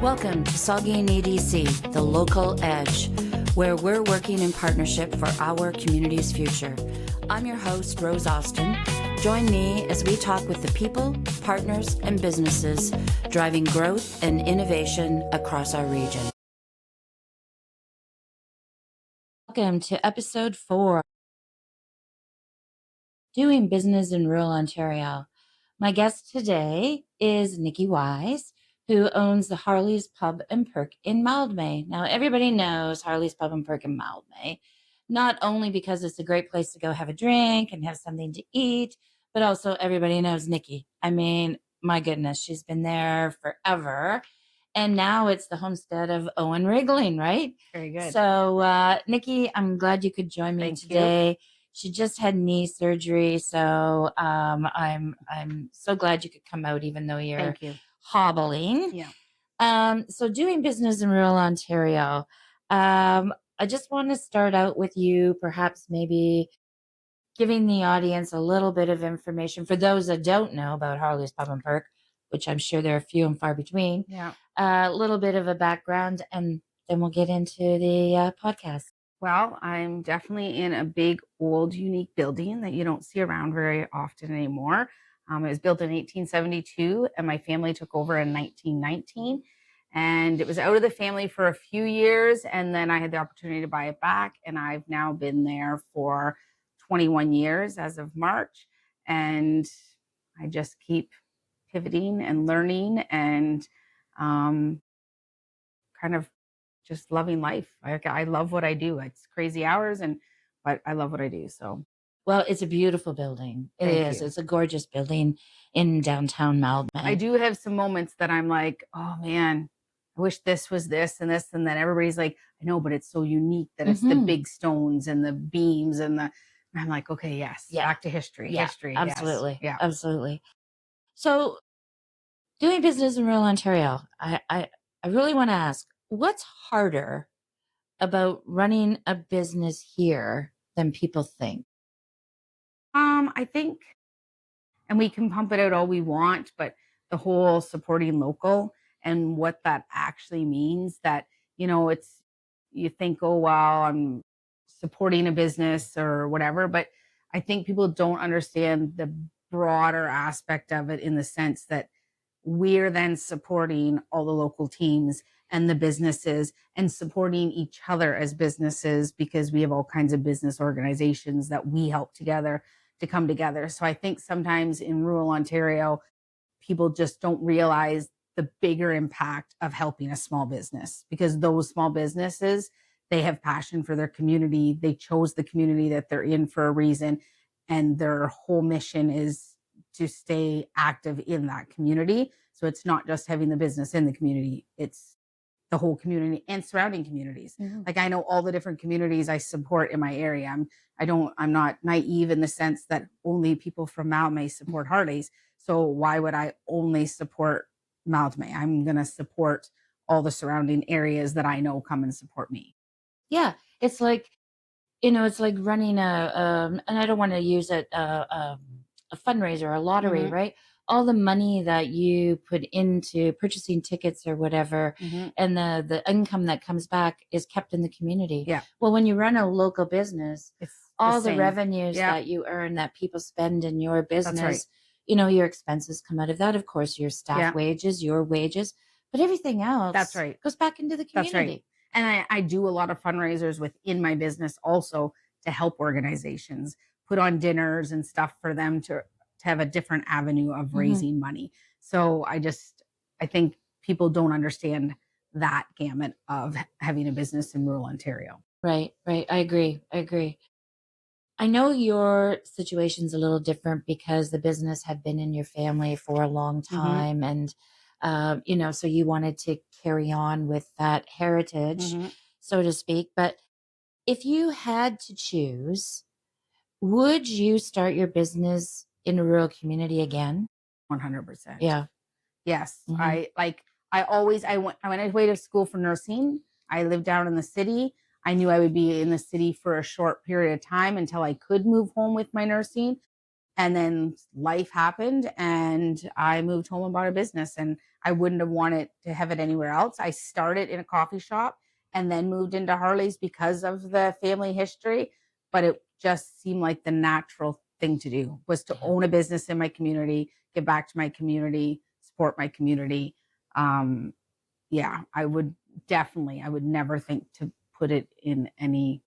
Welcome to Saugeen EDC, the local edge, where we're working in partnership for our community's future. I'm your host, Rose Austin. Join me as we talk with the people, partners, and businesses driving growth and innovation across our region. Welcome to episode 4, Doing Business in Rural Ontario. My guest today is Nikki Wise, who owns the Harley's Pub and Perk in Mildmay. Now, everybody knows Harley's Pub and Perk in Mildmay, not only because it's a great place to go have a drink and have something to eat, but also everybody knows Nikki. I mean, my goodness, she's been there forever. And now it's the homestead of Owen Wriggling, right? Very good. So, Nikki, I'm glad you could join me Thank today. She just had knee surgery, so I'm so glad you could come out, even though you're Thank you. hobbling. Yeah. So doing business in rural Ontario. I just want to start out with you, perhaps maybe giving the audience a little bit of information for those that don't know about Harley's Pub and Perk, which I'm sure there are few and far between. Yeah. A little bit of a background, and then we'll get into the podcast. Well, I'm definitely in a big, old, unique building that you don't see around very often anymore. It was built in 1872, and my family took over in 1919. And it was out of the family for a few years, and then I had the opportunity to buy it back. And I've now been there for 21 years as of March. And I just keep pivoting and learning and kind of just loving life. I love what I do. It's crazy hours, but I love what I do. So, well, it's a beautiful building. It Thank is. you. It's a gorgeous building in downtown Mildmay. I do have some moments that I'm like, oh man, I wish this was this and this, and then everybody's like, I know, but it's so unique that it's the big stones and the beams and I'm like, okay, yes, back to history. Yeah, History, absolutely, yes. Yeah, absolutely. So, doing business in rural Ontario, I really want to ask, what's harder about running a business here than people think? I think, and we can pump it out all we want, but the whole supporting local and what that actually means, that, it's, you think, oh, wow, I'm supporting a business or whatever. But I think people don't understand the broader aspect of it, in the sense that we're then supporting all the local teams and the businesses and supporting each other as businesses, because we have all kinds of business organizations that we help together to come together. So I think sometimes in rural Ontario, people just don't realize the bigger impact of helping a small business, because those small businesses, they have passion for their community. They chose the community that they're in for a reason, and their whole mission is to stay active in that community. So it's not just having the business in the community, it's the whole community and surrounding communities. Mm-hmm. Like, I know all the different communities I support in my area. I'm not naive in the sense that only people from Mildmay support Harley's. So why would I only support Mildmay? I'm going to support all the surrounding areas that I know come and support me. Yeah, it's like, it's like running and I don't want to use it, a fundraiser, a lottery, Mhm. right? All the money that you put into purchasing tickets or whatever, Mhm. and the income that comes back is kept in the community. Yeah. Well, when you run a local business, It's all the same. revenues Yeah. that you earn, that people spend in your business, right. your expenses come out of that. Of course, your staff Yeah. wages, your wages, but everything else That's right. goes back into the That's community. right. And I do a lot of fundraisers within my business also, to help organizations put on dinners and stuff for them to have a different avenue of raising money. So I think people don't understand that gamut of having a business in rural Ontario. Right. I agree. I know your situation's a little different because the business had been in your family for a long time, and so you wanted to carry on with that heritage, so to speak. But if you had to choose, would you start your business in a rural community again? 100%. Yeah. Yes. Mhm. I went away to school for nursing. I lived down in the city. I knew I would be in the city for a short period of time until I could move home with my nursing. And then life happened and I moved home and bought a business, and I wouldn't have wanted to have it anywhere else. I started in a coffee shop and then moved into Harley's because of the family history, but it just seemed like the natural thing to do was to Yeah. own a business in my community, give back to my community, support my community. Um, yeah, I would never think to put it in any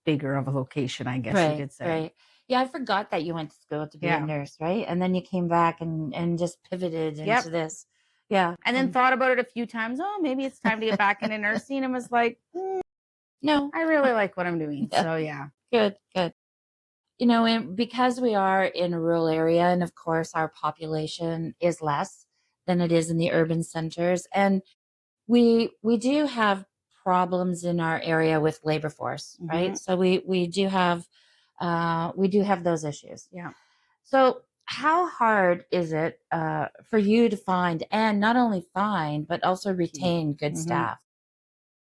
bigger of a location, I guess you Right, could say. right. Yeah, I forgot that you went to school to be a Yeah. nurse, right? And then you came back and just pivoted into Yep. this. Yeah. And then thought about it a few times. Oh, maybe it's time to get back into nursing. And was like, No. I really like what I'm doing. Yeah. So yeah. Good, good. And because we are in a rural area, and of course our population is less than it is in the urban centers, and we do have problems in our area with labor force, right? Hmm. So we do have those issues. Yeah. So how hard is it for you to find, and not only find but also Keep. retain good Hmm. staff?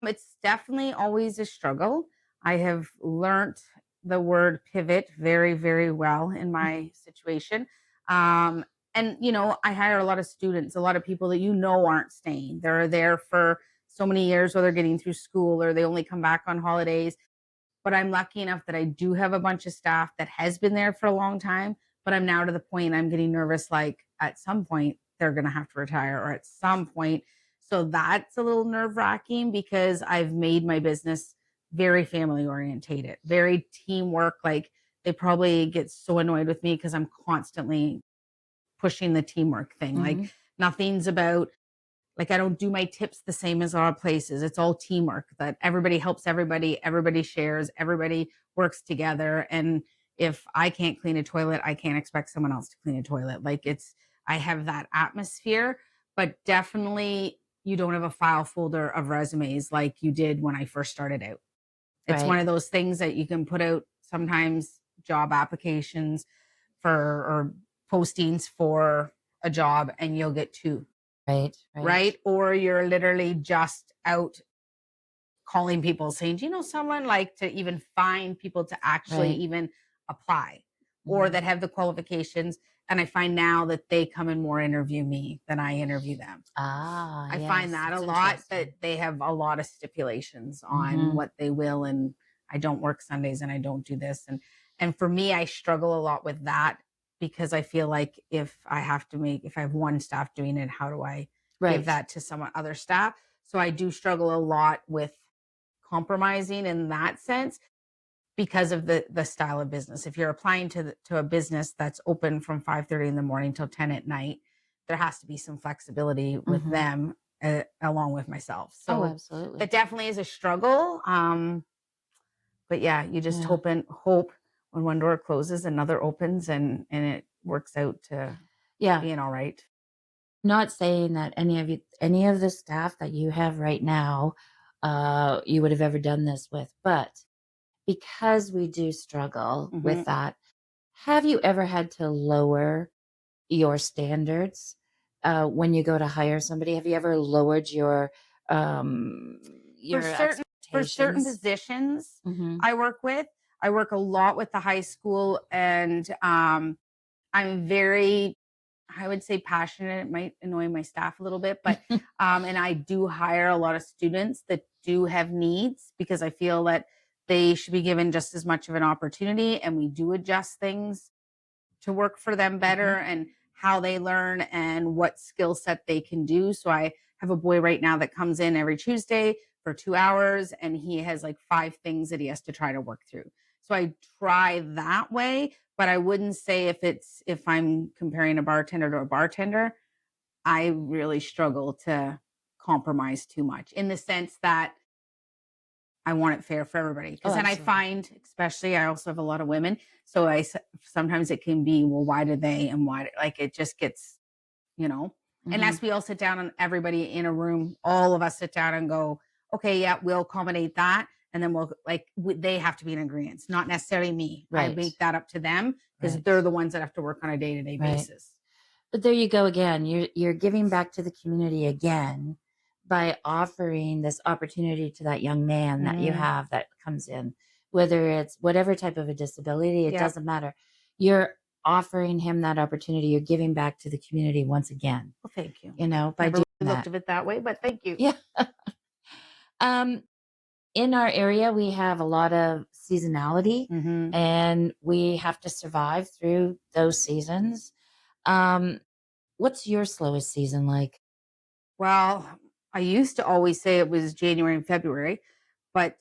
It's definitely always a struggle. I have learned the word pivot very, very well in my situation. Um, and, I hire a lot of students, a lot of people that aren't staying. They're there for so many years, or they're getting through school, or they only come back on holidays. But I'm lucky enough that I do have a bunch of staff that has been there for a long time. But I'm now to the point I'm getting nervous, like at some point they're going to have to retire, or at some point. So that's a little nerve wracking because I've made my business very family orientated, very teamwork. Like they probably get so annoyed with me because I'm constantly pushing the teamwork thing. Like Hmm. nothing's about, like, I don't do my tips the same as our places. It's all teamwork, that everybody helps everybody, everybody shares, everybody works together. And if I can't clean a toilet, I can't expect someone else to clean a toilet. Like I have that atmosphere, but definitely you don't have a file folder of resumes like you did when I first started out. It's one Right, of those things that you can put out sometimes job applications for, or postings for a job, and you'll get two, right, right. right? Or you're literally just out calling people saying, do you know someone, like to even find people to actually Right. even apply or Mhm. that have the qualifications. And I find now that they come and more interview me than I interview them. Ah, I find yes, that a that's lot, that interesting. they have a lot of stipulations on Mhm. what they will. And I don't work Sundays and I don't do this. And for me, I struggle a lot with that because I feel like if I have one staff doing it, how do I give Right. that to someone other staff? So I do struggle a lot with compromising in that sense because of the style of business. If you're applying to a business that's open from 5:30 in the morning till 10 at night, there has to be some flexibility with Mhm. them, along with myself. Oh, So absolutely. that definitely is a struggle. But yeah, you just Yeah. hope when one door closes, another opens, and it works out to Yeah. being all right. Not saying that any of the staff that you have right now, you would have ever done this with, but because we do struggle Hmm. with that, have you ever had to lower your standards, when you go to hire somebody? Have you ever lowered um, For your certain expectations? positions Mhm. I work with, I work a lot with the high school, and I'm very, I would say, passionate. It might annoy my staff a little bit, but and I do hire a lot of students that do have needs because I feel that they should be given just as much of an opportunity, and we do adjust things to work for them better, Mhm. and how they learn and what skill set they can do. So I have a boy right now that comes in every Tuesday for 2 hours, and he has like 5 things that he has to try to work through. So I try that way, but I wouldn't say, if I'm comparing a bartender to a bartender, I really struggle to compromise too much, in the sense that I want it fair for everybody. Oh, Because then I absolutely. find, especially, I also have a lot of women. So sometimes it can be, well, why did they, and why, like, it just gets, you know, Mhm. unless we all sit down, and everybody in a room, all of us sit down and go, okay, yeah, we'll accommodate that. And then they have to be in agreement, not necessarily me. I Right. make that up to them because Right. they're the ones that have to work on a day to day Right. basis. But there you go again. You're giving back to the community again by offering this opportunity to that young man that you Hmm. have that comes in, whether it's whatever type of a disability, it Yep. doesn't matter. You're offering him that opportunity. You're giving back to the community once again. Well, thank you. By Never doing really looked that. at it that way, but thank you. Yeah. In our area, we have a lot of seasonality, and we have to survive through those seasons. What's your slowest season like? Well, I used to always say it was January and February, but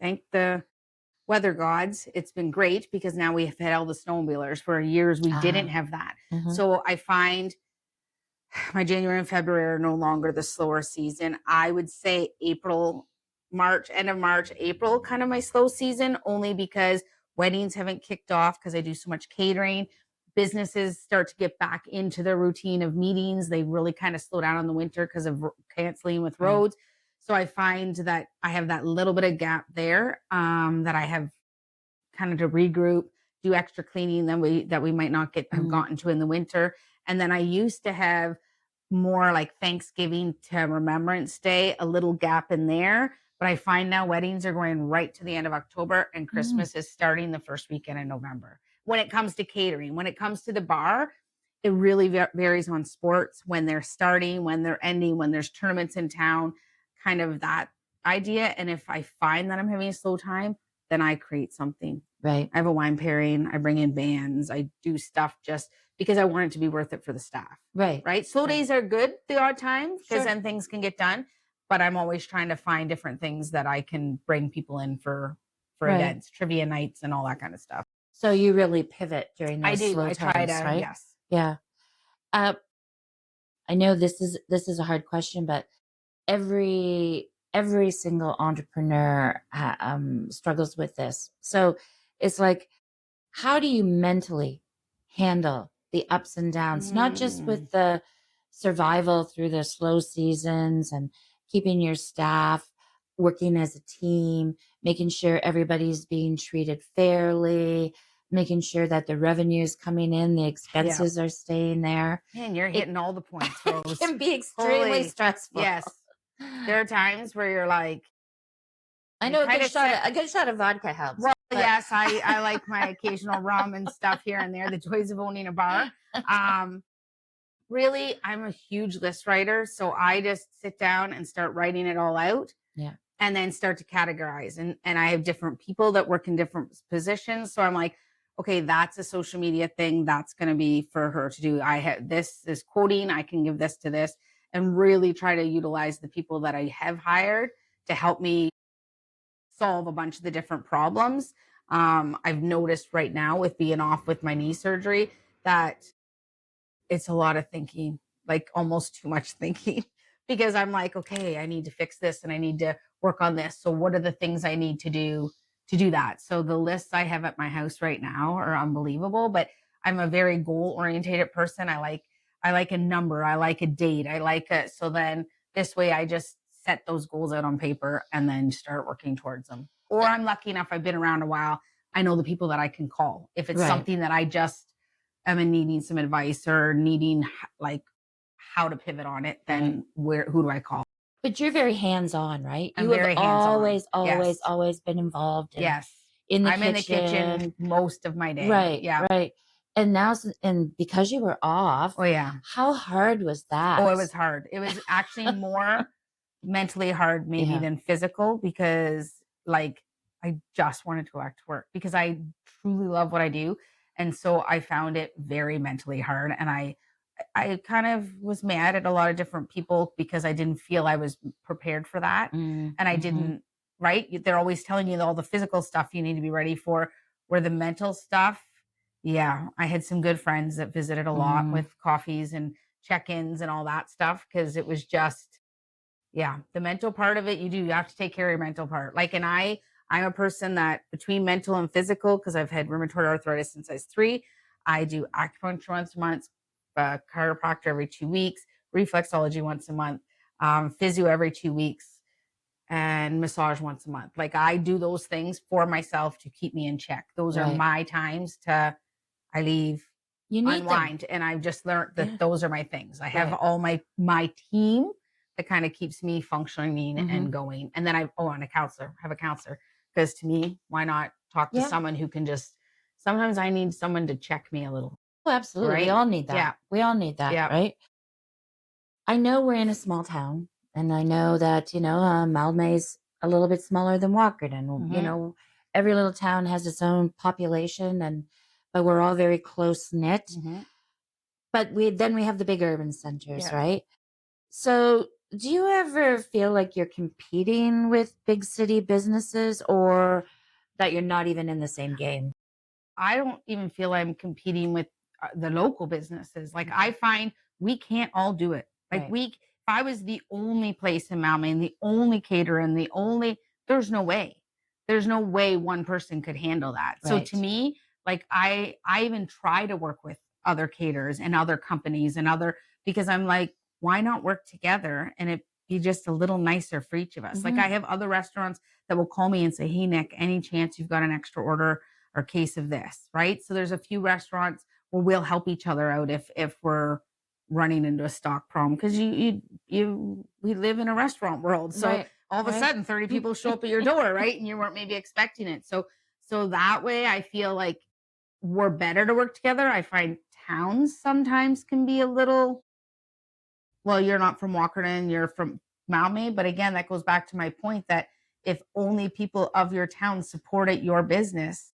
thank the weather gods, it's been great because now we have had all the snowmobilers. For years we didn't have that. So I find my January and February are no longer the slower season. I would say April, March, end of March, April, kind of my slow season, only because weddings haven't kicked off because I do so much catering. Businesses start to get back into their routine of meetings. They really kind of slow down in the winter because of canceling with roads. So I find that I have that little bit of gap there, that I have kind of to regroup, do extra cleaning that we might not have gotten to in the winter. And then I used to have more like Thanksgiving to Remembrance Day, a little gap in there. But I find now weddings are going right to the end of October, and Christmas is starting the first weekend in November. When it comes to catering, when it comes to the bar, it really varies on sports, when they're starting, when they're ending, when there's tournaments in town, kind of that idea. And if I find that I'm having a slow time, then I create something. Right. I have a wine pairing. I bring in bands. I do stuff just because I want it to be worth it for the staff. Right. Slow days are good the odd time because Sure. then things can get done. But I'm always trying to find different things that I can bring people in for events, trivia nights, and all that kind of stuff. So you really pivot during those slow times, try to, right? yes. Yeah. I know this is a hard question, but every single entrepreneur struggles with this. So it's like, how do you mentally handle the ups and downs, not just with the survival through the slow seasons and keeping your staff working as a team, making sure everybody's being treated fairly, making sure that the revenue is coming in, the expenses are staying there. Man, you're hitting all the points, Rose. It can be extremely stressful. Yes. There are times where you're like, I know a good shot of vodka helps. Well, yes, I like my occasional rum and stuff here and there, the joys of owning a bar. Really, I'm a huge list writer. So I just sit down and start writing it all out. Yeah. And then start to categorize. And I have different people that work in different positions. So I'm like, okay, that's a social media thing. That's going to be for her to do. I have this is quoting. I can give this to this, and really try to utilize the people that I have hired to help me solve a bunch of the different problems. I've noticed right now with being off with my knee surgery that it's a lot of thinking, like almost too much thinking, because I'm like, okay, I need to fix this and I need to work on this. So what are the things I need to do that? So the lists I have at my house right now are unbelievable, but I'm a very goal oriented person. I like a number. I like a date. So then this way I just set those goals out on paper and then start working towards them. Or I'm lucky enough, I've been around a while. I know the people that I can call. If it's something that I just am needing some advice or needing like how to pivot on it, then who do I call? But you're very hands-on, right? I'm You very have hands-on. always been involved in, Yes. in the I'm kitchen. in the kitchen most of my day. Right. Yeah. Right. And now, and because you were off, Oh yeah. how hard was that? Oh, it was hard. It was actually more mentally hard maybe than physical, because like I just wanted to go back to work because I truly love what I do. And so I found it very mentally hard. And I kind of was mad at a lot of different people because I didn't feel I was prepared for that. And I didn't, right? They're always telling you all the physical stuff you need to be ready for, where the mental stuff. Yeah. I had some good friends that visited a lot with coffees and check-ins and all that stuff, because it was just, yeah, the mental part of it, you have to take care of your mental part. Like, and I'm a person that between mental and physical, because I've had rheumatoid arthritis since I was 3, I do acupuncture once a month, chiropractor every 2 weeks, reflexology once a month, physio every 2 weeks, and massage once a month. Like I do those things for myself to keep me in check. Those are my times I leave, you need unwind. And I've just learned that those are my things. I have all my team that kind of keeps me functioning and going. And then and a counselor, have a counselor, because to me, why not talk to someone who can just sometimes I need someone to check me a little, Oh, absolutely. We right? all need that. Yeah. We all need that, Yeah. right? I know we're in a small town, and I know that, Mildmay's a little bit smaller than Walkerton. Hmm. Every little town has its own population, but we're all very close knit. Hmm. But we have the big urban centers, Yeah. right? So, do you ever feel like you're competing with big city businesses, or that you're not even in the same game? I don't even feel I'm competing with the local businesses. Like, I find we can't all do it. Like, Right. if I was the only place in Mildmay and the only caterer and there's no way. There's no way one person could handle that. So to Right. me, like, I even try to work with other caterers and other companies and because I'm like, why not work together and it be just a little nicer for each of us? Like, I Mhm. have other restaurants that will call me and say, "Hey Nick, any chance you've got an extra order or case of this," right? So there's a few restaurants where we'll help each other out if we're running into a stock problem, because we live in a restaurant world. So Right. all of a Right. sudden 30 people show up at your door, right? And you weren't maybe expecting it. So that way I feel like we're better to work together. I find towns sometimes can be a little, well, you're not from Walkerton, you're from Maumee. But again, that goes back to my point that if only people of your town supported your business,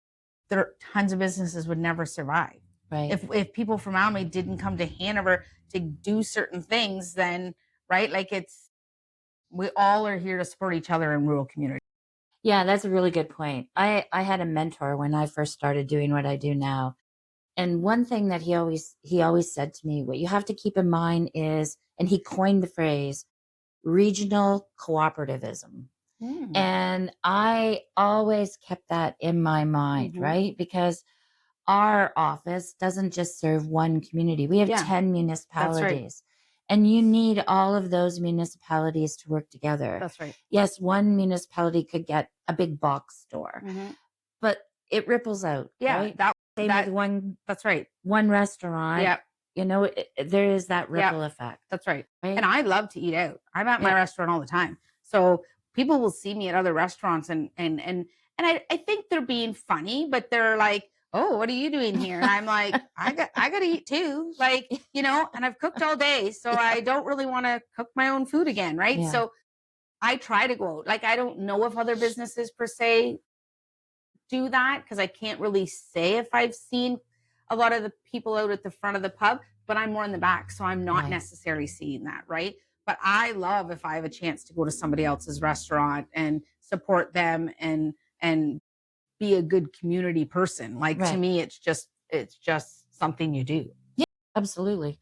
there tons of businesses would never survive. Right. If people from Maumee didn't come to Hanover to do certain things, then right, like we all are here to support each other in rural communities. Yeah, that's a really good point. I had a mentor when I first started doing what I do now. And one thing that he always said to me, what you have to keep in mind is, and he coined the phrase, regional cooperativism. Mm. And I always kept that in my mind, Hmm. right? Because our office doesn't just serve one community. We have Yeah, 10 that's right. municipalities, and you need all of those municipalities to work together. That's right. Yes, one municipality could get a big box store, Hmm. but it ripples out, Yeah, right? Same with one that's right. one restaurant, Yeah, there is that yeah, ripple effect, that's right. And right? I love to eat out. I'm at my Yeah. restaurant all the time. So people will see me at other restaurants and I think they're being funny, but they're like, "Oh, what are you doing here?" And I'm like, I got to eat too." Like, and I've cooked all day, so Yeah. I don't really want to cook my own food again, right? Yeah. So I try to go out. Like, I don't know if other businesses per se do that, because I can't really say if I've seen a lot of the people out at the front of the pub, but I'm more in the back. So I'm not Right. necessarily seeing that. Right. But I love if I have a chance to go to somebody else's restaurant and support them and be a good community person. Like, to Right. me, it's just something you do. Yeah, absolutely.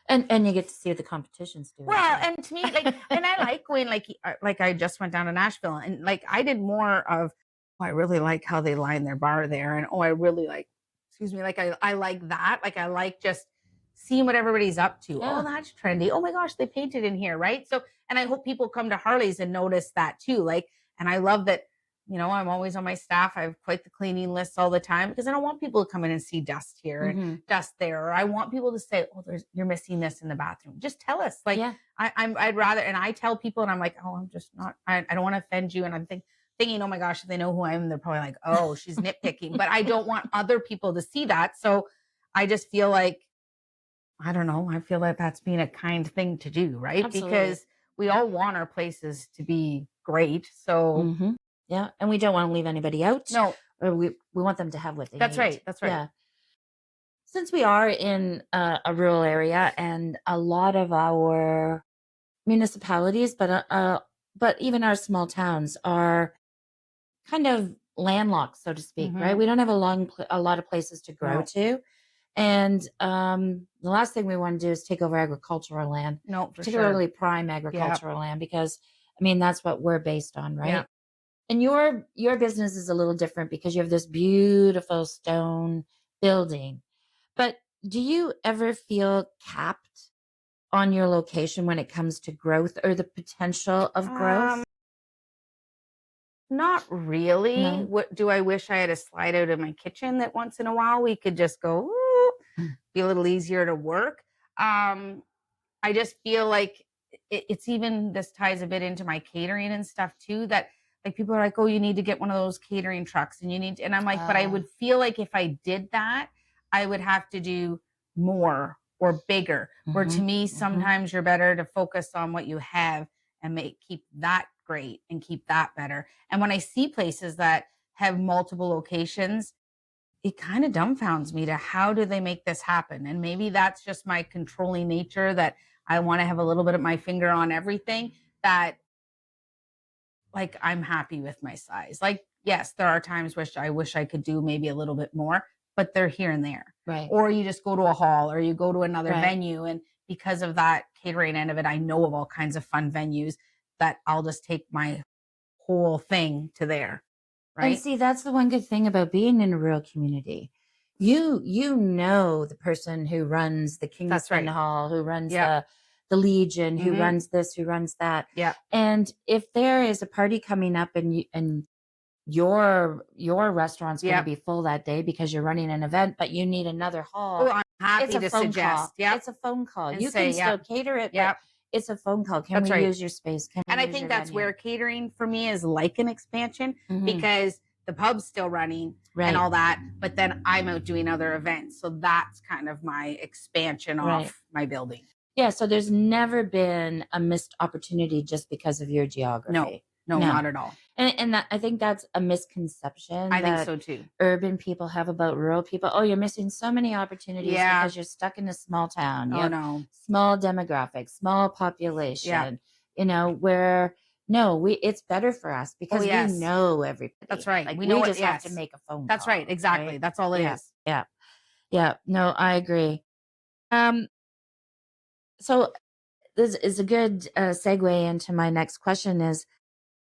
And you get to see what the competitions do as Well, well. and to me, like, and I like going, like I just went down to Nashville, and like I did more of, oh, I really like how they line their bar there, and oh, I really like, excuse me, like I like that, like I like just seeing what everybody's up to. Oh, Yeah. that's trendy. Oh my gosh, they painted in here, right? So, and I hope people come to Harley's and notice that too. Like, and I love that. I'm always on my staff. I have quite the cleaning list all the time, because I don't want people to come in and see dust here and Hmm. dust there. Or I want people to say, "Oh, you're missing this in the bathroom." Just tell us. Like, Yeah. I'd rather, and I tell people, and I'm like, "Oh, I'm just not. I don't want to offend you." And I'm thinking, "Oh my gosh, if they know who I am, they're probably like, oh, she's nitpicking." But I don't want other people to see that. So I just feel like, I don't know. I feel like that's being a kind thing to do, right? Absolutely. Because we all want our places to be great. So Hmm. Yeah. And we don't want to leave anybody out, no, or we want them to have what they that's need. right. That's right. Yeah. Since we are in a rural area, and a lot of our municipalities, but even our small towns are kind of landlocked, so to speak, right? Hmm. We don't have a lot of places to grow No, to. And the last thing we want to do is take over agricultural land, no, for sure. particularly prime Yeah. agricultural land, because I mean that's what we're based on, Yeah. right? And your business is a little different because you have this beautiful stone building. But do you ever feel capped on your location when it comes to growth or the potential of growth? Um, Not really. No. What do I wish I had a slide out in my kitchen that once in a while we could just go, "Ooh," be a little easier to work. Um, I just feel like it's even, this ties a bit into my catering and stuff too, that like people are like, oh, you need to get one of those catering trucks and you need to, and I'm like, but I would feel like if I did that, I would have to do more or bigger. Where to me, sometimes you're better to focus on what you have and keep that great and keep that better. And when I see places that have multiple locations, it kind of dumbfounds me to how do they make this happen? And maybe that's just my controlling nature, that I want to have a little bit of my finger on everything, that like I'm happy with my size. Like, yes, there are times which I wish I could do maybe a little bit more, but they're here and there. Right. Or you just go to a hall or you go to another venue. And because of that catering end of it, I know of all kinds of fun venues that I'll just take my whole thing to there. Right. And see, that's the one good thing about being in a rural community. You know the person who runs the Kingston Hall, who runs the Legion, who runs this, who runs that. Yeah. And if there is a party coming up and your restaurant's going to be full that day because you're running an event, but you need another hall. Oh, I'm happy to suggest. Yeah. It's a phone call. And you can still cater it. But it's a phone call. Can we use your space? And I think that's where catering for me is like an expansion, because the pub's still running and all that, but then I'm out doing other events. So that's kind of my expansion off my building. Yeah. So there's never been a missed opportunity just because of your geography. No, not at all. And that, I think that's a misconception. I think so too. Urban people have about rural people. Oh, you're missing so many opportunities because you're stuck in a small town. Oh, no. Small demographics, small population, where it's better for us because we know everybody. That's right. Like, we just have to make a phone call. That's right. Exactly. Right? That's all it is. Yeah. Yeah. No, I agree. So this is a good segue into my next question is,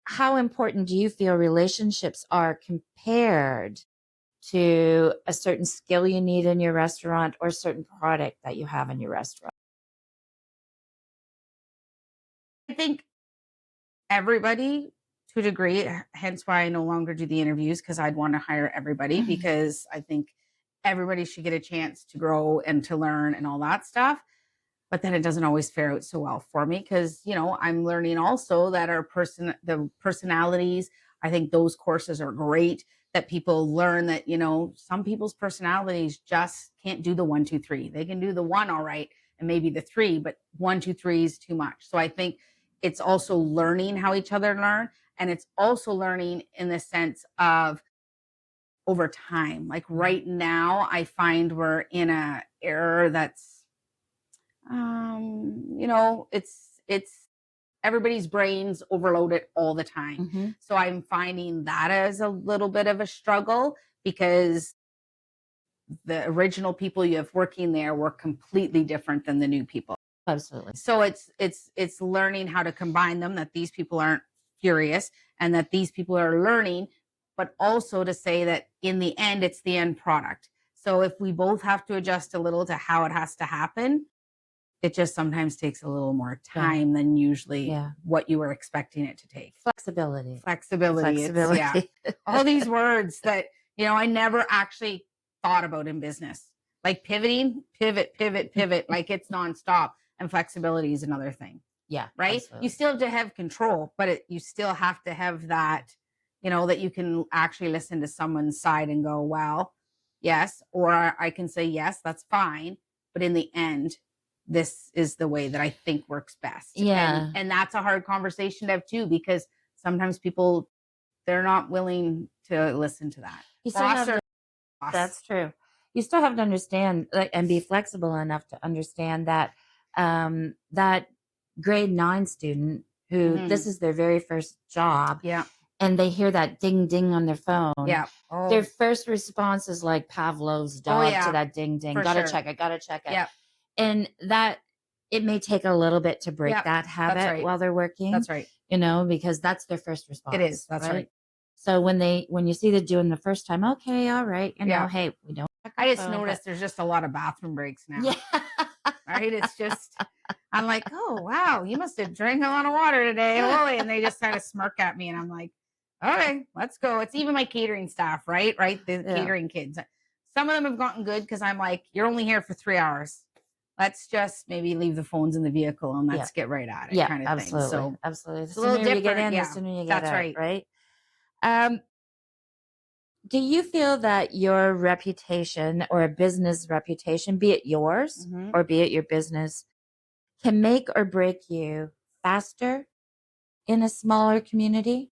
how important do you feel relationships are compared to a certain skill you need in your restaurant or a certain product that you have in your restaurant? I think everybody, to a degree, hence why I no longer do the interviews, because I'd want to hire everybody, because I think everybody should get a chance to grow and to learn and all that stuff. But then it doesn't always fare out so well for me, because, I'm learning also that the personalities, I think those courses are great, that people learn that, some people's personalities just can't do the 1, 2, 3. They can do the 1 all right and maybe the 3, but 1, 2, 3 is too much. So I think it's also learning how each other learn. And it's also learning in the sense of over time. Like right now, I find we're in a era that's, it's everybody's brains overloaded all the time. So I'm finding that as a little bit of a struggle, because the original people you have working there were completely different than the new people. Absolutely. So it's learning how to combine them, that these people aren't furious and that these people are learning, but also to say that in the end, it's the end product. So if we both have to adjust a little to how it has to happen, it just sometimes takes a little more time than usually what you were expecting it to take. Flexibility. All these words that, I never actually thought about in business. Like pivoting, pivot. Like it's nonstop. And flexibility is another thing. Yeah. Right? Absolutely. You still have to have control, but you still have to have that, that you can actually listen to someone's side and go, well, yes. Or I can say, yes, that's fine. But in the end, this is the way that I think works best. Yeah. And that's a hard conversation to have too, because sometimes people, they're not willing to listen to that. That's true. You still have to understand, and be flexible enough to understand that that grade 9 student who this is their very first job. Yeah. And they hear that ding ding on their phone. Yeah. Their first response is like Pavlov's dog to that ding ding. Gotta check it. Yeah. And that it may take a little bit to break that habit while they're working. That's right. Because that's their first response. It is. That's right. So when you see them doing the first time, okay, all right, hey, we don't. I just noticed there's just a lot of bathroom breaks now. Yeah. Right? It's just, I'm like, oh, wow, you must have drank a lot of water today, Lily. And they just kind of smirk at me. And I'm like, okay, let's go. It's even my catering staff, right? The catering kids. Some of them have gotten good, because I'm like, you're only here for 3 hours. Let's just maybe leave the phones in the vehicle and let's get right at it. Yeah, kind of absolutely. thing. So absolutely. It's a little different. The sooner you get in, the sooner you get out. That's right. Right. Do you feel that your reputation or a business reputation, be it yours or be it your business, can make or break you faster in a smaller community?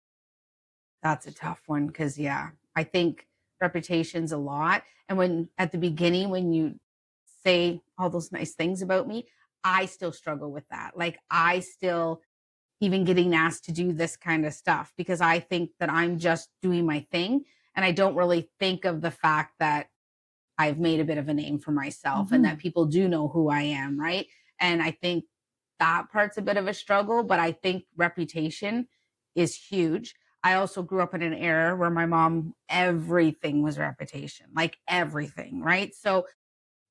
That's a tough one because, yeah, I think reputation's a lot. And when at the beginning, when you say all those nice things about me, I still struggle with that. Like, I still, even getting asked to do this kind of stuff because I think that I'm just doing my thing. And I don't really think of the fact that I've made a bit of a name for myself and that Mhm. people do know who I am. Right. And I think that part's a bit of a struggle, but I think reputation is huge. I also grew up in an era where my mom, everything was reputation, like everything. Right. So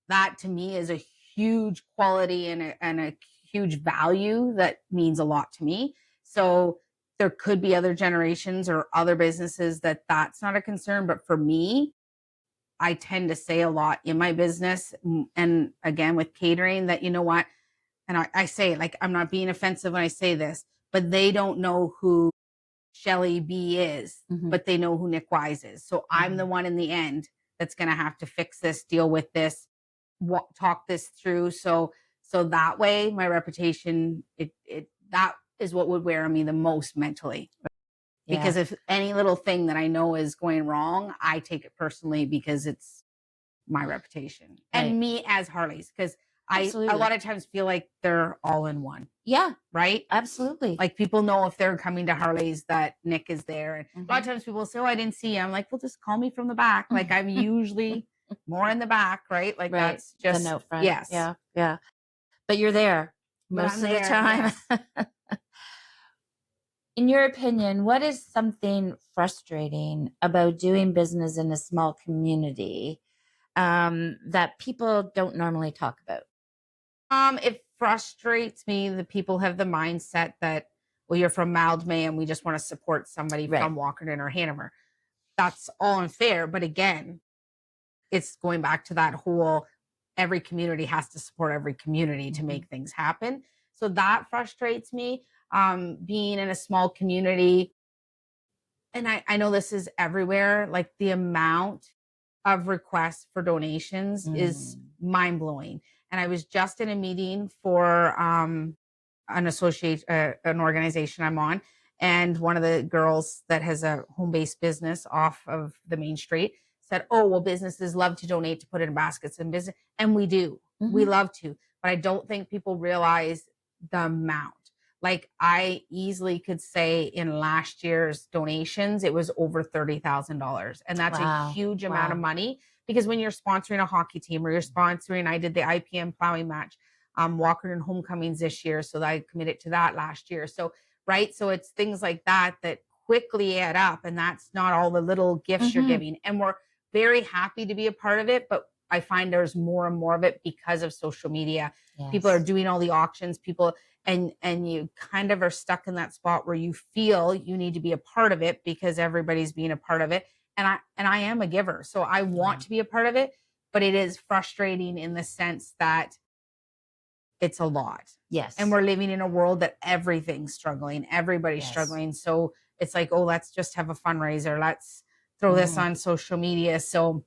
that to me is a huge quality and a huge value that means a lot to me. So there could be other generations or other businesses that that's not a concern. But for me, I tend to say a lot in my business. And again, with catering, that, you know what? And I say, like, I'm not being offensive when I say this, but they don't know who Shelly B is, Mhm. but they know who Nick Wise is. So I'm the Mhm. one in the end that's going to have to fix this, deal with this, talk this through. So that way, my reputation, that is what would wear on me the most mentally. Yeah. Because if any little thing that I know is going wrong, I take it personally because it's my reputation Right. and me as Harley's. Because I a Absolutely. lot of times feel like they're all in one, Yeah, right? absolutely. Like, people know if they're coming to Harley's that Nick is there. And a lot of Mhm. times people say, "Oh, I didn't see you." I'm like, "Well, just call me from the back." Like, I'm usually more in the back, right? Like, Right. that's The just, note front. yes. Yeah. Yeah. But you're there But I'm most of the there. time. Yes. In your opinion, what is something frustrating about doing business in a small community that people don't normally talk about? It frustrates me that people have the mindset that, well, you're from Mildmay and we just want to support somebody Right. from Walkerton or Hanover. That's all unfair. But again, it's going back to that whole, every community has to support every community to Mhm. make things happen. So that frustrates me. Being in a small community, and I know this is everywhere, like, the amount of requests for donations is Mm. mind blowing. And I was just in a meeting for an organization I'm on, and one of the girls that has a home based business off of the main street said, "Oh, well, businesses love to donate to put in baskets and business," and we do, we Mhm. love to, but I don't think people realize the amount. Like, I easily could say in last year's donations, it was over $30,000. And that's a Wow. huge amount of Wow. money because when you're sponsoring a hockey team or you're sponsoring, I did the IPM plowing match, Walker and Homecomings this year. So I committed to that last year. So, right. So it's things like that that quickly add up. And that's not all the little gifts you're Mhm. giving. And we're very happy to be a part of it. But I find there's more and more of it because of social media. People are Yes. doing all the auctions, people, and you kind of are stuck in that spot where you feel you need to be a part of it because everybody's being a part of it. And I am a giver, so I want Yeah. to be a part of it, but it is frustrating in the sense that it's a lot. And Yes. we're living in a world that everything's struggling, everybody's Yes. struggling. So it's like, oh, let's just have a fundraiser. Let's throw this Mhm. on social media. So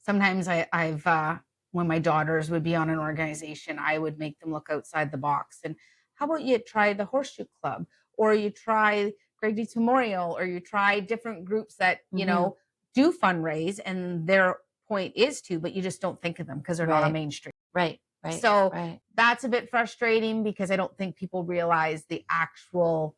sometimes I've when my daughters would be on an organization, I would make them look outside the box. And how about you try the Horseshoe Club, or you try Greg Dietz Memorial, or you try different groups that Mhm. do fundraise, and their point is to, but you just don't think of them because they're not on Right. Main Street. Right. Right. So Right. that's a bit frustrating because I don't think people realize the actual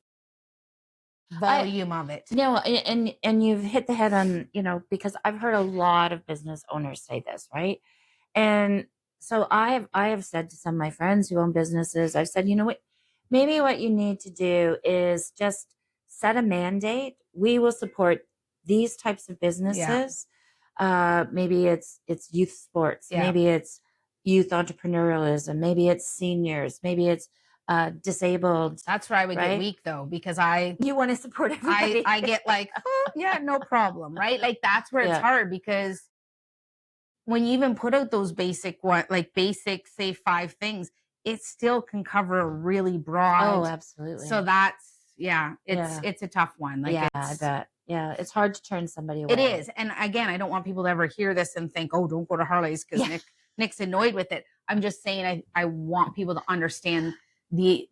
I volume of it. No, and you've hit the head on, because I've heard a lot of business owners say this, right? And so I have said to some of my friends who own businesses, I've said, you know what, maybe what you need to do is just set a mandate. We will support these types of Yeah, businesses. Maybe it's youth sports, yeah. maybe it's youth entrepreneurialism, maybe it's seniors, maybe it's disabled, That's where I would get right? weak though, because I You want to support I everybody. I get like, "Oh, yeah, no problem," right? Like, that's where it's Yeah. hard because when you even put out those basic, say, 5 things, it still can cover a really Oh, broad. So absolutely. that's, yeah, it's Yeah. it's a tough one. Like, Yeah, I it's bet. Yeah, it's hard to turn somebody away. It is. And again, I don't want people to ever hear this and think, oh, don't go to Harley's because Yeah. Nick's annoyed with it. I'm just saying I want people to understand the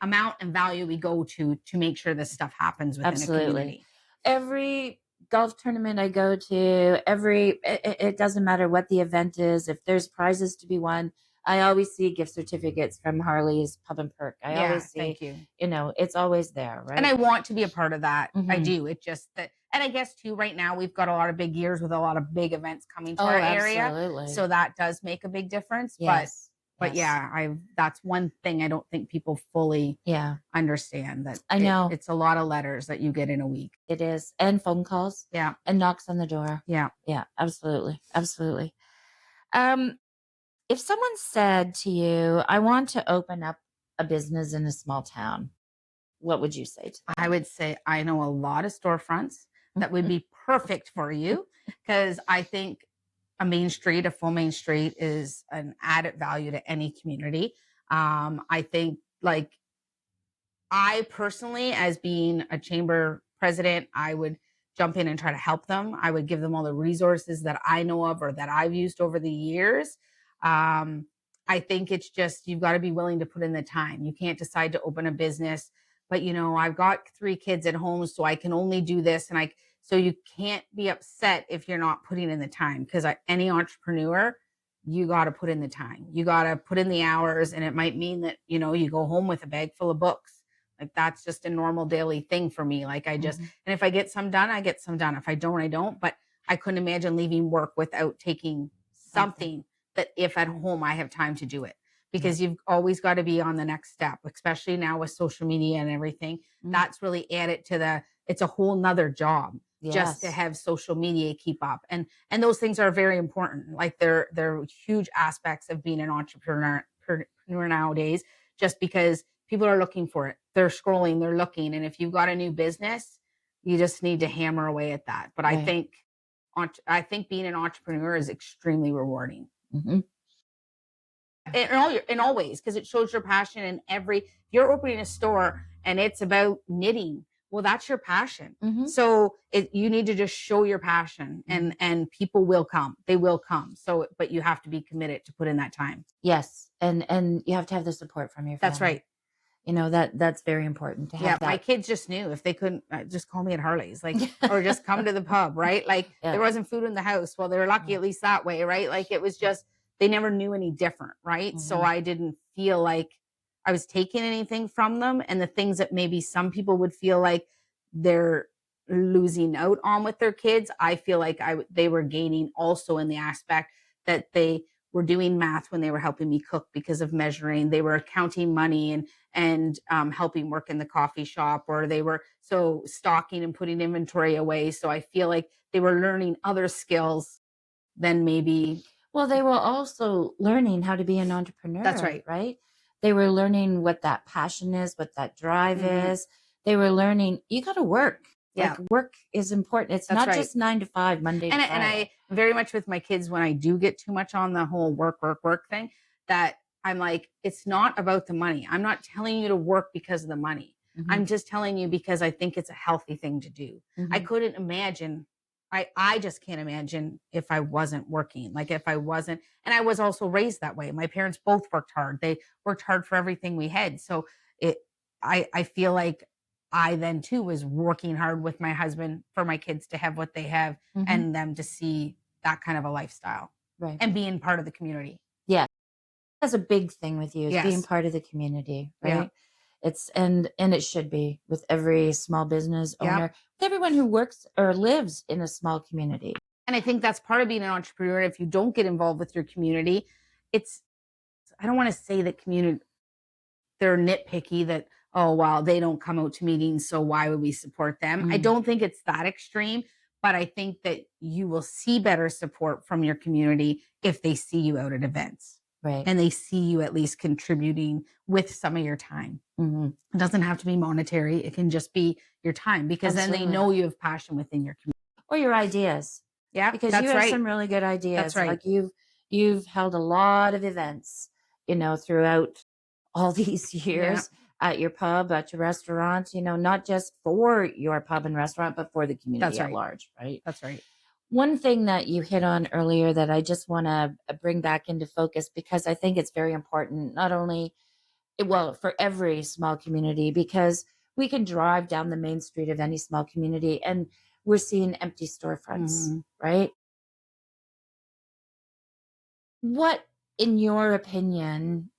amount and value we go to make sure this stuff happens within a Absolutely. community. Every golf tournament I go to, it doesn't matter what the event is. If there's prizes to be won, I always see gift certificates from Harley's Pub and Perk. I always see, thank you. It's always there, right? And I want to be a part of that. I Mhm. do. It just that, and I guess too, right now we've got a lot of big years with a lot of big events coming to Oh, our area. absolutely. So that does make a big difference. Yes. But Yes. yeah, that's one thing I don't think people fully Yeah, understand, that I know. it's a lot of letters that you get in a week. It is. And phone calls Yeah. and knocks on the door. Yeah. Yeah, absolutely. Absolutely. If someone said to you, I want to open up a business in a small town, what would you say to them? I would say I know a lot of storefronts that would be perfect for you, because I think a full main street is an added value to any community. I think, like, I personally, as being a chamber president, I would jump in and try to help them. I would give them all the resources that I know of or that I've used over the years. I think it's just, you've got to be willing to put in the time. You can't decide to open a business, but I've got 3 kids at home, so I can only do this. So you can't be upset if you're not putting in the time, because any entrepreneur, you got to put in the time. You got to put in the hours. And it might mean that, you go home with a bag full of books. Like, that's just a normal daily thing for me. Like, and if I get some done, I get some done. If I don't, I don't. But I couldn't imagine leaving work without taking something that, if at home, I have time to do it, because you've always got to be on the next step, especially now with social media and everything. That's really added to it's a whole nother job just to have social media keep up. And those things are very important. Like, they're huge aspects of being an entrepreneur nowadays, just because people are looking for it. They're scrolling, they're looking. And if you've got a new business, you just need to hammer away at that. But Right. I think being an entrepreneur is extremely rewarding. Mhm. In all ways, because it shows your passion in if you're opening a store and it's about knitting, well, that's your passion. Mhm. So you need to just show your passion, and people will come. They will come. So, but you have to be committed to put in that time. Yes. And you have to have the support from your family. That's right. That's very important to have that. My kids just knew, if they couldn't, just call me at Harley's, like, or just come to the pub, right? Like, there wasn't food in the house. Well, they were lucky at least that way, right? Like, it was just, they never knew any different, right? So I didn't feel like I was taking anything from them. And the things that maybe some people would feel like they're losing out on with their kids, I feel like they were gaining also, in the aspect that they were doing math when they were helping me cook because of measuring. They were counting money and helping work in the coffee shop, or they were stocking and putting inventory away. So I feel like they were learning other skills than maybe. Well, they were also learning how to be an entrepreneur. That's right. Right? They were learning what that passion is, what that drive is. They were learning, you got to work. Yeah. Like, work is important. It's That's not right. just 9 to 5, Monday to Friday. And I very much, with my kids, when I do get too much on the whole work thing, that I'm like, it's not about the money. I'm not telling you to work because of the money. I'm just telling you because I think it's a healthy thing to do. I couldn't imagine. I just can't imagine if I wasn't working. Like, if I wasn't, and I was also raised that way. My parents both worked hard. They worked hard for everything we had. So I feel like I then too was working hard with my husband for my kids to have what they have, and them to see that kind of a lifestyle, Right. and being part of the community. Yeah. That's a big thing with you, is being part of the community, right? Yeah. It's and it should be with every small business owner, with everyone who works or lives in a small community. And I think that's part of being an entrepreneur. If you don't get involved with your community, I don't want to say that they're nitpicky, that, oh, well, they don't come out to meetings, so why would we support them? I don't think it's that extreme, but I think that you will see better support from your community if they see you out at events. Right. And they see you at least contributing with some of your time. It doesn't have to be monetary. It can just be your time, because then they know you have passion within your community. Or your ideas. Yeah, because you have some really good ideas. That's right. Like, you've held a lot of events, throughout all these years. at your pub, at your restaurant, not just for your pub and restaurant, but for the community That's at right. large, right? That's right. One thing that you hit on earlier that I just want to bring back into focus, because I think it's very important, not only, well, for every small community, because we can drive down the main street of any small community and we're seeing empty storefronts, right? What, in your opinion,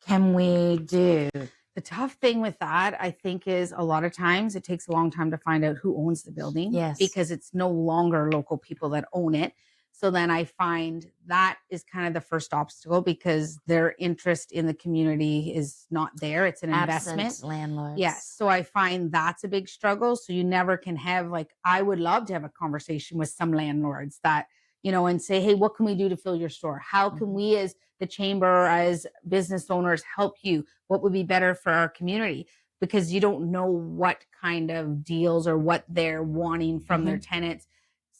can we do? The tough thing with that, I think, is a lot of times it takes a long time to find out who owns the building. Yes. Because it's no longer local people that own it. So then I find that is kind of the first obstacle, because their interest in the community is not there. It's an investment. Absent landlords. Yes. So I find that's a big struggle. So you never can have, like, I would love to have a conversation with some landlords that, and say, hey, what can we do to fill your store? How can we, as the chamber, as business owners, help you? What would be better for our community? Because you don't know what kind of deals or what they're wanting from their tenants.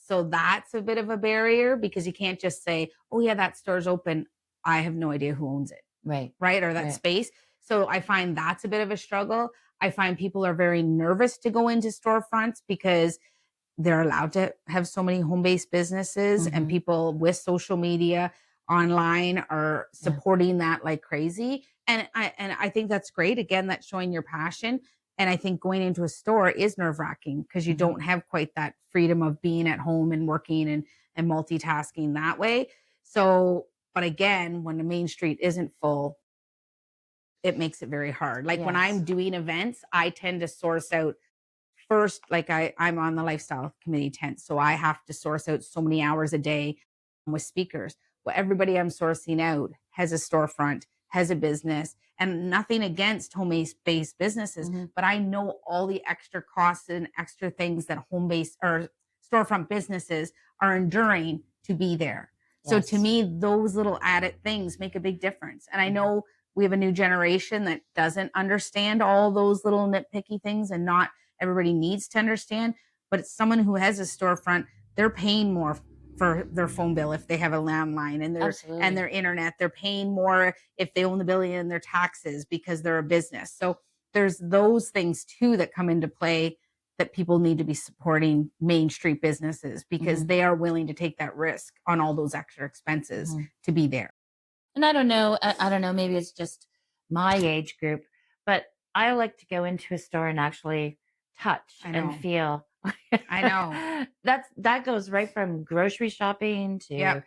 So that's a bit of a barrier, because you can't just say, oh yeah, that store's open. I have no idea who owns it. Right. Or that space. So I find that's a bit of a struggle. I find people are very nervous to go into storefronts because they're allowed to have so many home-based businesses, and people with social media online are supporting that like crazy. And I think that's great. Again, that's showing your passion. And I think going into a store is nerve-wracking, because you don't have quite that freedom of being at home and working and multitasking that way. So, but again, when the main street isn't full, it makes it very hard. Like when I'm doing events, I tend to source out first, like I'm on the lifestyle committee tent. So I have to source out so many hours a day with speakers. Well, everybody I'm sourcing out has a storefront, has a business, and nothing against home-based businesses, but I know all the extra costs and extra things that home-based or storefront businesses are enduring to be there. So to me, those little added things make a big difference. And I know we have a new generation that doesn't understand all those little nitpicky things, and not everybody needs to understand. But it's someone who has a storefront, they're paying more for their phone bill if they have a landline, and their internet. They're paying more if they own the building, and their taxes, because they're a business. So there's those things too that come into play, that people need to be supporting Main Street businesses, because they are willing to take that risk on all those extra expenses to be there. And I don't know, maybe it's just my age group, but I like to go into a store and actually touch and feel. I know. That goes right from grocery shopping to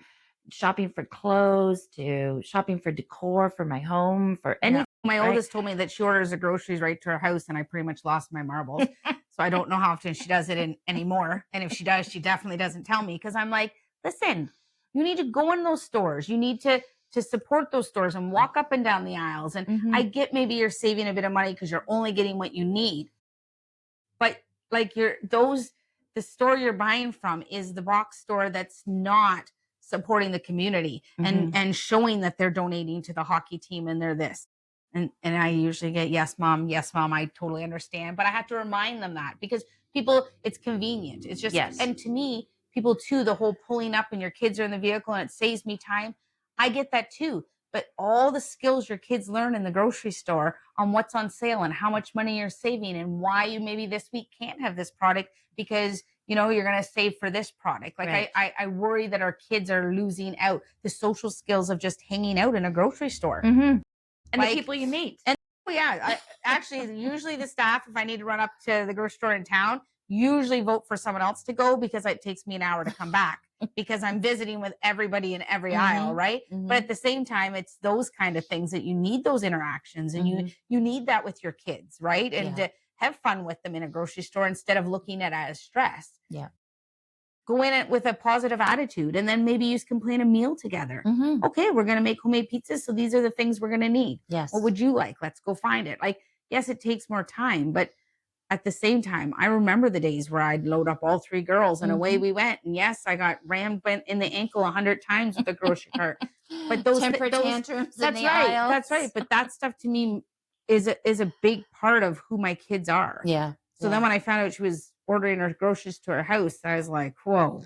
shopping for clothes to shopping for decor for my home, for anything. My oldest told me that she orders the groceries right to her house, and I pretty much lost my marbles. So I don't know how often she does it anymore. And if she does, she definitely doesn't tell me, because I'm like, listen, you need to go in those stores. You need to support those stores and walk up and down the aisles. And I get, maybe you're saving a bit of money because you're only getting what you need. But like the store you're buying from is the box store that's not supporting the community and showing that they're donating to the hockey team and they're this. And I usually get, yes, mom, I totally understand. But I have to remind them that, because people, it's convenient. It's just, and to me, people too, the whole pulling up and your kids are in the vehicle and it saves me time. I get that too. But all the skills your kids learn in the grocery store on what's on sale and how much money you're saving, and why you maybe this week can't have this product because you're going to save for this product. Like I worry that our kids are losing out the social skills of just hanging out in a grocery store. And the people you meet. And actually, usually the staff, if I need to run up to the grocery store in town, usually vote for someone else to go, because it takes me an hour to come back because I'm visiting with everybody in every aisle, right? But at the same time, it's those kind of things that you need, those interactions, and you need that with your kids, right? And to have fun with them in a grocery store instead of looking at it as stress. Yeah. Go in it with a positive attitude, and then maybe you can plan a meal together. Okay, we're going to make homemade pizzas, so these are the things we're going to need. Yes. What would you like? Let's go find it. Like, yes, it takes more time, but at the same time, I remember the days where I'd load up all three girls and away we went. And yes, I got rammed in the ankle 100 times with the grocery cart. But those tantrums. That's right. Aisles. That's right. But that stuff to me is a big part of who my kids are. Yeah. So then when I found out she was ordering her groceries to her house, I was like, whoa.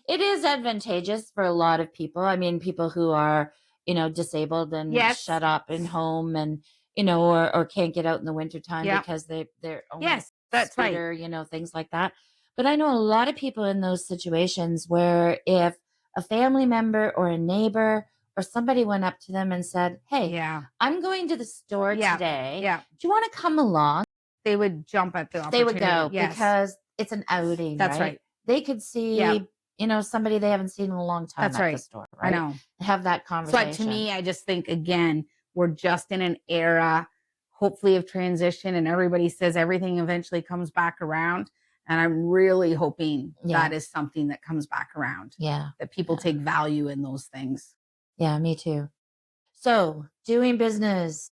It is advantageous for a lot of people. I mean, people who are, disabled and shut up in home, and, or can't get out in the wintertime Yeah. because they're only Yes, that's right. scooter, things like that. But I know a lot of people in those situations where if a family member or a neighbor or somebody went up to them and said, "Hey, Yeah. I'm going to the store Yeah. today. Yeah. Do you want to come along?" They would jump at the They opportunity. would go Yes. because it's an outing, That's right. They could see, somebody they haven't seen in a long time That's at the right. store, I know. Have that conversation. But to me, I just think, again, we're just in an era, hopefully, of transition, and everybody says everything eventually comes back around. And I'm really hoping that is something that comes back around. Yeah. That people take value in those things. Yeah, me too. So, doing business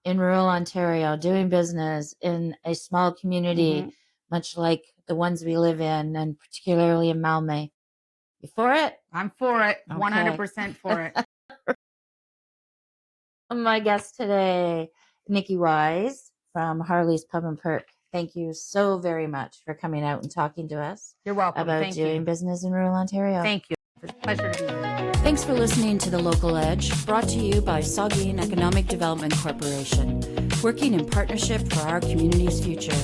in rural Ontario, doing business in a small community, much like the ones we live in, and particularly in Mildmay. You for it? I'm for it. Okay. 100% for it. My guest today, Nikki Wise from Harley's Pub and Perk. Thank you so very much for coming out and talking to us. You're welcome. About doing business in rural Ontario. Thank you. It's a pleasure to be here. Thanks for listening to The Local Edge, brought to you by Saugeen Economic Development Corporation, working in partnership for our community's future.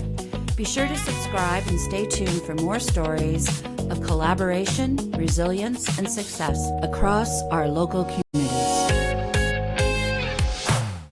Be sure to subscribe and stay tuned for more stories of collaboration, resilience, and success across our local community.